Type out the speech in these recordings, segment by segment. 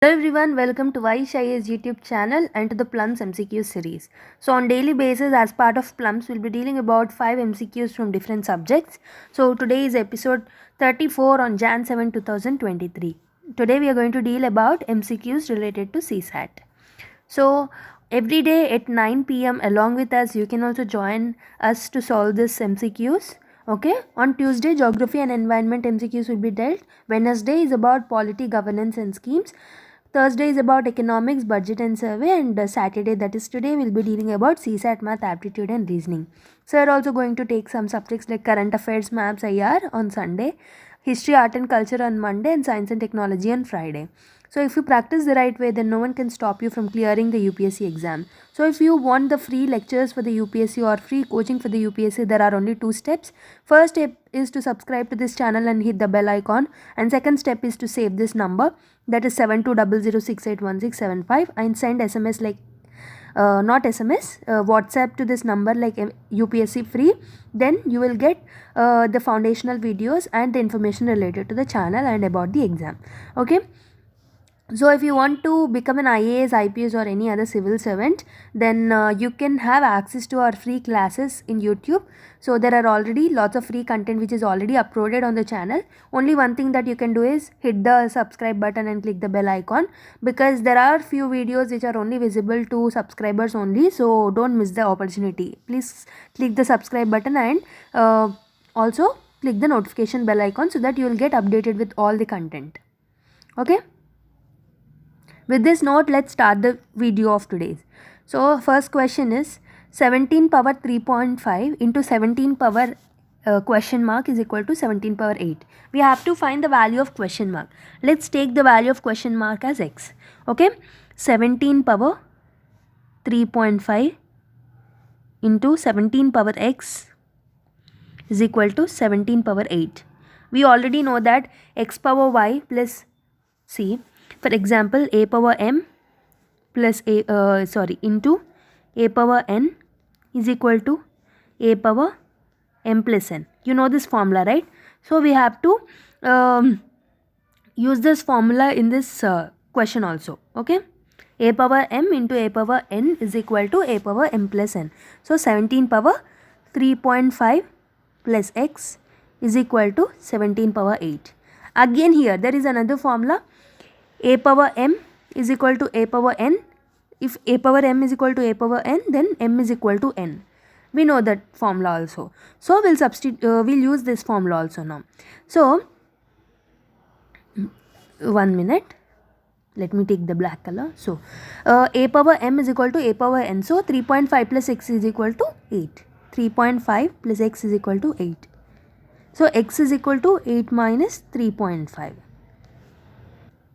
Hello everyone, welcome to YSI's YouTube channel and to the Plums MCQ series. So on daily basis, as part of Plums, we'll be dealing about 5 MCQs from different subjects. So today is episode 34 on Jan 7, 2023. Today we are going to deal about MCQs related to CSAT. So every day at 9 p.m. along with us, you can also join us to solve this MCQs. Okay, on Tuesday, geography and environment MCQs will be dealt. Wednesday is about polity, governance and schemes. Thursday is about economics, budget and survey, and Saturday, that is today, we'll be dealing about CSAT math, aptitude and reasoning. So we're also going to take some subjects like current affairs, maps, IR on Sunday, history, art and culture on Monday, and science and technology on Friday. So if you practice the right way, then no one can stop you from clearing the UPSC exam. So if you want the free lectures for the UPSC or free coaching for the UPSC, there are only 2 steps. First step is to subscribe to this channel and hit the bell icon, and second step is to save this number, that is 7200681675, and send SMS like not SMS, WhatsApp to this number like UPSC free. Then you will get the foundational videos and the information related to the channel and about the exam. Okay. So if you want to become an IAS, IPS or any other civil servant, then you can have access to our free classes in YouTube. So there are already lots of free content which is already uploaded on the channel. Only one thing that you can do is hit the subscribe button and click the bell icon, because there are few videos which are only visible to subscribers only. So don't miss the opportunity. Please click the subscribe button and also click the notification bell icon so that you will get updated with all the content. Okay. With this note, let's start the video of today's. So first question is 17 power 3.5 into 17 power question mark is equal to 17 power 8. We have to find the value of question mark. Let's take the value of question mark as x. Okay, 17 power 3.5 into 17 power x is equal to 17 power 8. We already know that x power y plus c. For example, a power m plus into a power n is equal to a power m plus n. You know this formula, right? So we have to use this formula in this question also. Okay, a power m into a power n is equal to a power m plus n. So 17 power 3.5 plus x is equal to 17 power 8. Again here there is another formula, a power m is equal to a power n. If a power m is equal to a power n, then m is equal to n. We know that formula also. So we'll use this formula also now. So 1 minute. Let me take the black color. So a power m is equal to a power n. So 3.5 plus x is equal to 8. 3.5 plus x is equal to 8. So x is equal to 8 minus 3.5.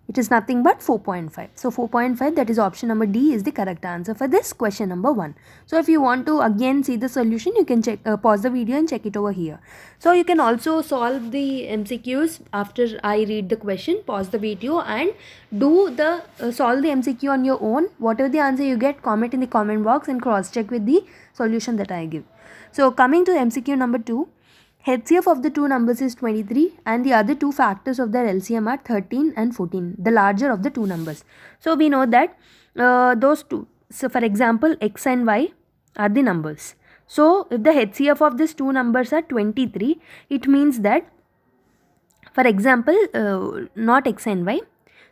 It is nothing but 4.5. So 4.5, that is option number D, is the correct answer for this question number 1. So if you want to again see the solution, you can check pause the video and check it over here. So you can also solve the MCQs after I read the question. Pause the video and do the solve the MCQ on your own. Whatever the answer you get, comment in the comment box and cross check with the solution that I give. So coming to MCQ number 2. HCF of the two numbers is 23 and the other two factors of their LCM are 13 and 14, the larger of the two numbers. So we know that those two, so for example x and y are the numbers. So if the HCF of these two numbers are 23, it means that, for example, not x and y.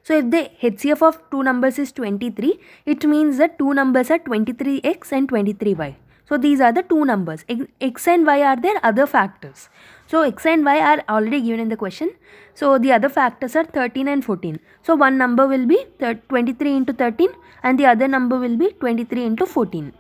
So if the HCF of two numbers is 23, it means that two numbers are 23x and 23y. So these are the two numbers. X and y are their other factors. So x and y are already given in the question. So the other factors are 13 and 14. So one number will be 23 into 13 and the other number will be 23 into 14.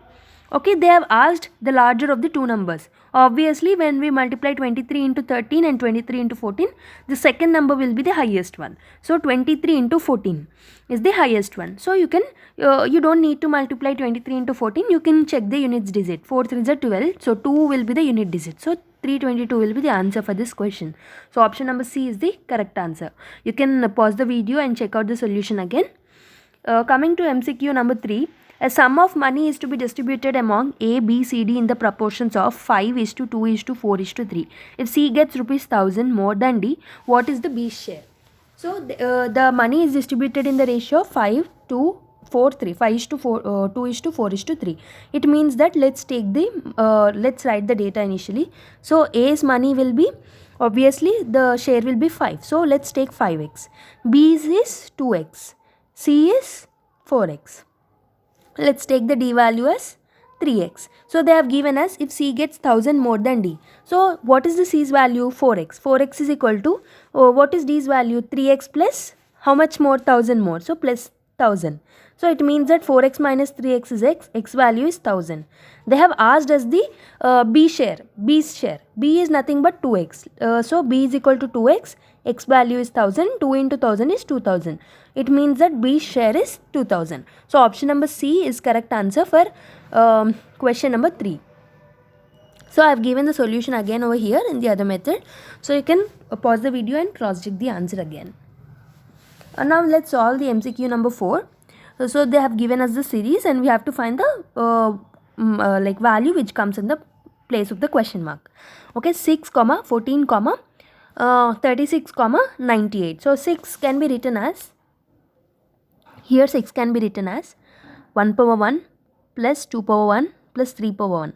Okay, they have asked the larger of the two numbers. Obviously, when we multiply 23 into 13 and 23 into 14, the second number will be the highest one. So 23 into 14 is the highest one. So you can, you don't need to multiply 23 into 14. You can check the units digit. 4 3s are 12. So 2 will be the unit digit. So 322 will be the answer for this question. So option number C is the correct answer. You can pause the video and check out the solution again. Coming to MCQ number 3. A sum of money is to be distributed among A, B, C, D in the proportions of 5:2:4:3. If C gets rupees 1000 more than D, what is the B's share? So the money is distributed in the ratio of 5 to 4 3, 5 is to 4, 2 is to 4 is to 3. It means that let's write the data initially. So A's money will be, obviously the share will be 5, so let's take 5x. B's is 2x, C is 4x. Let's take the D value as 3x. So they have given us if C gets 1000 more than D. So what is the C's value? 4x. 4x is equal to, what is D's value? 3x plus how much more? 1000 more. So plus 1000. So it means that 4x minus 3x is x. X value is 1000. They have asked us the B's share. B is nothing but 2x. So B is equal to 2x. X value is 1000. 2 into 1000 is 2000. It means that B's share is 2000. So option number C is correct answer for question number 3. So I have given the solution again over here in the other method. So you can pause the video and cross check the answer again. Now let's solve the MCQ number 4. So they have given us the series and we have to find the value which comes in the place of the question mark. Okay, 6, 14, 36, 98. So 6 can be written as, here 6 can be written as 1 power 1 plus 2 power 1 plus 3 power 1.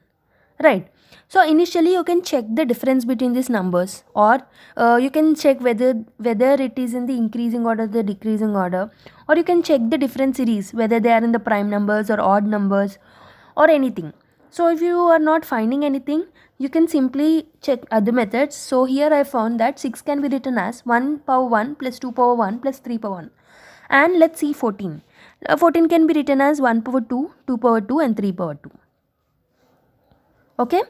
Right. So initially you can check the difference between these numbers, or you can check whether it is in the increasing order or the decreasing order, or you can check the different series whether they are in the prime numbers or odd numbers or anything. So if you are not finding anything, you can simply check other methods. So here I found that 6 can be written as 1 power 1 plus 2 power 1 plus 3 power 1. And let's see 14. 14 can be written as 1 power 2, 2 power 2 and 3 power 2. Okay.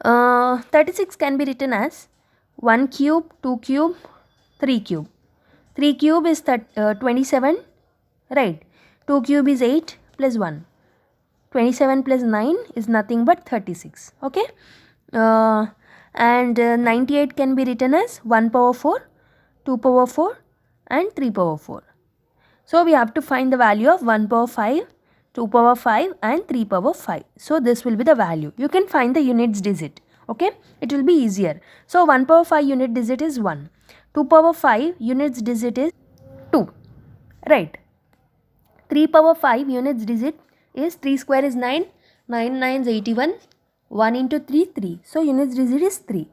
36 can be written as 1 cube, 2 cube, 3 cube. 3 cube is 27, right? 2 cube is 8 plus 1. 27 plus 9 is nothing but 36. Okay. And 98 can be written as 1 power 4, 2 power 4 and 3 power 4. So we have to find the value of 1 power 5, 2 power 5 and 3 power 5. So this will be the value. You can find the units digit. Okay. It will be easier. So 1 power 5 unit digit is 1. 2 power 5 units digit is 2. Right. 3 power 5 units digit is 3 square is 9. 9 9 is 81. 1 into 3, 3. So units digit is 3.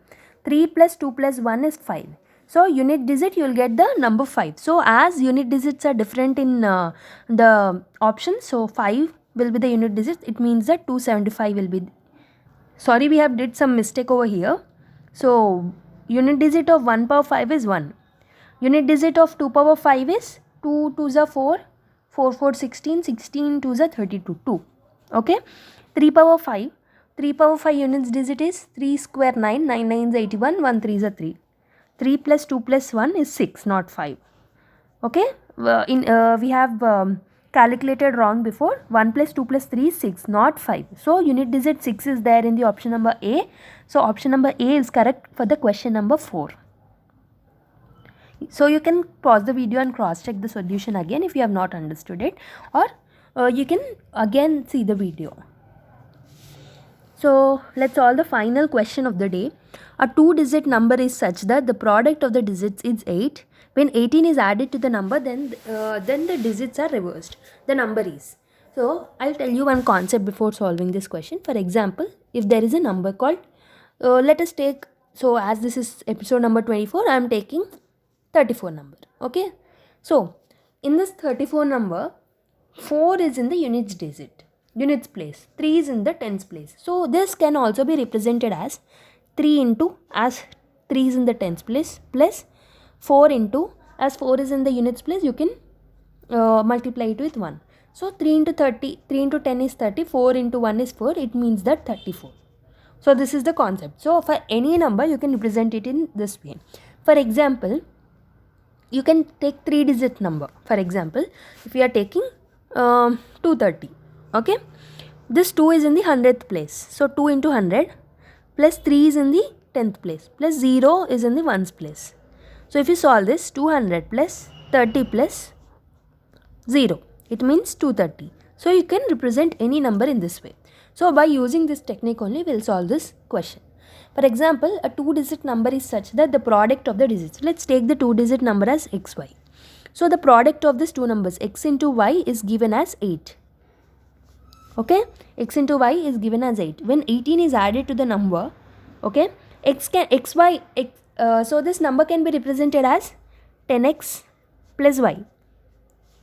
3 plus 2 plus 1 is 5. So unit digit you will get the number 5. So as unit digits are different in the options, so 5 will be the unit digit. It means that 275 will be. Sorry, we have did some mistake over here. So unit digit of 1 power 5 is 1. Unit digit of 2 power 5 is 2 2s are 4. 4 4 16. 16 2s are 32. 2. Okay. 3 power 5. 3 power 5 units digit is 3 square 9. 9 9 is 81. 1 3 is a 3. 3 plus 2 plus 1 is 6, not 5. Okay. We have calculated wrong before. 1 plus 2 plus 3 is 6, not 5. So unit digit 6 is there in the option number A. So option number A is correct for the question number 4. So you can pause the video and cross check the solution again if you have not understood it, or you can again see the video. So let's solve the final question of the day. A 2-digit number is such that the product of the digits is 8. When 18 is added to the number, then the digits are reversed. The number is. So I'll tell you one concept before solving this question. For example, if there is a number called, let us take, so as this is episode number 24, I am taking 34 number. Okay. So in this 34 number, 4 is in the units place, 3 is in the tens place. So this can also be represented as 3 into, as 3 is in the tens place, plus 4 into, as 4 is in the units place, you can multiply it with 1. So 3 into 30, 3 into 10 is 30, 4 into 1 is 4, it means that 34. So this is the concept. So for any number, you can represent it in this way. For example, you can take 3-digit number. For example, if you are taking 230. Okay, this 2 is in the 100th place. So 2 into 100 plus 3 is in the 10th place plus 0 is in the 1's place. So if you solve this, 200 plus 30 plus 0, it means 230. So you can represent any number in this way. So by using this technique only, we will solve this question. For example, a 2-digit number is such that the product of the digits. Let's take the 2-digit number as xy. So the product of these two numbers, x into y, is given as 8. Okay, x into y is given as 8. When 18 is added to the number, okay, so this number can be represented as 10x plus y.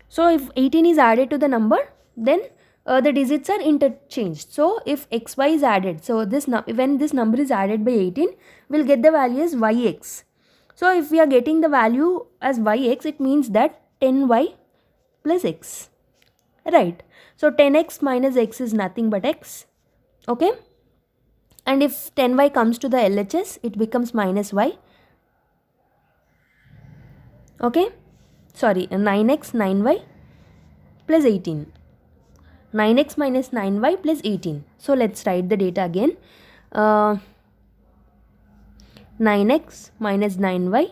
So if 18 is added to the number, then the digits are interchanged. So if xy is added, so when this number is added by 18, we'll get the value as yx. So if we are getting the value as yx, it means that 10y plus x, right? So 10x minus x is nothing but x, okay? And if 10y comes to the LHS, it becomes minus y, okay? Sorry, 9x, 9y plus 18. 9x minus 9y plus 18. So let's write the data again. 9x minus 9y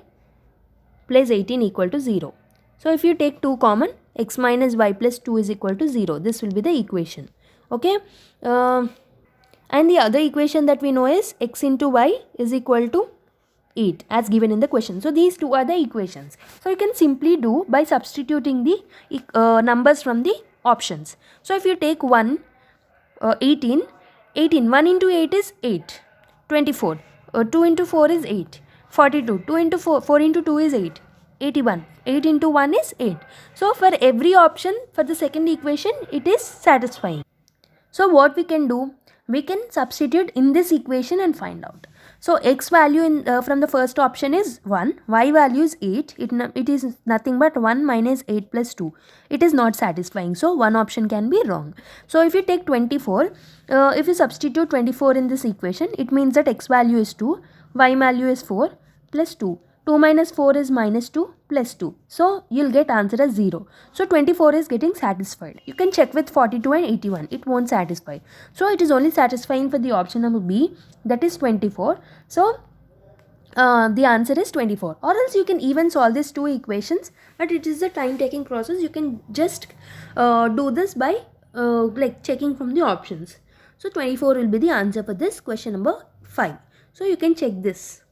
plus 18 equal to 0. So if you take 2 common, x minus y plus 2 is equal to 0. This will be the equation. Okay. And the other equation that we know is x into y is equal to 8 as given in the question. So these two are the equations. So you can simply do by substituting the numbers from the options. So if you take 18, 1 into 8 is 8, 24, 2 into 4 is 8, 42, 2 into 4 into 2 is 8, 81, 8 into 1 is 8. So for every option for the second equation, it is satisfying. So what we can do, we can substitute in this equation and find out. So x value from the first option is 1, y value is 8, it is nothing but 1 minus 8 plus 2. It is not satisfying, so one option can be wrong. So if you take 24, if you substitute 24 in this equation, it means that x value is 2, y value is 4 plus 2. 2 minus 4 is minus 2 plus 2. So you'll get answer as 0. So 24 is getting satisfied. You can check with 42 and 81. It won't satisfy. So it is only satisfying for the option number B, that is 24. So the answer is 24. Or else you can even solve these two equations, but it is a time taking process. You can just do this by like checking from the options. So 24 will be the answer for this question number 5. So you can check this.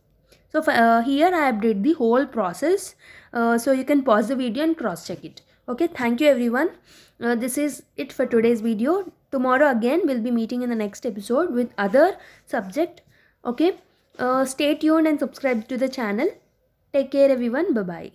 So here I have did the whole process. So you can pause the video and cross check it. Okay, thank you everyone. This is it for today's video. Tomorrow again we'll be meeting in the next episode with other subject. Okay, stay tuned and subscribe to the channel. Take care everyone. Bye bye.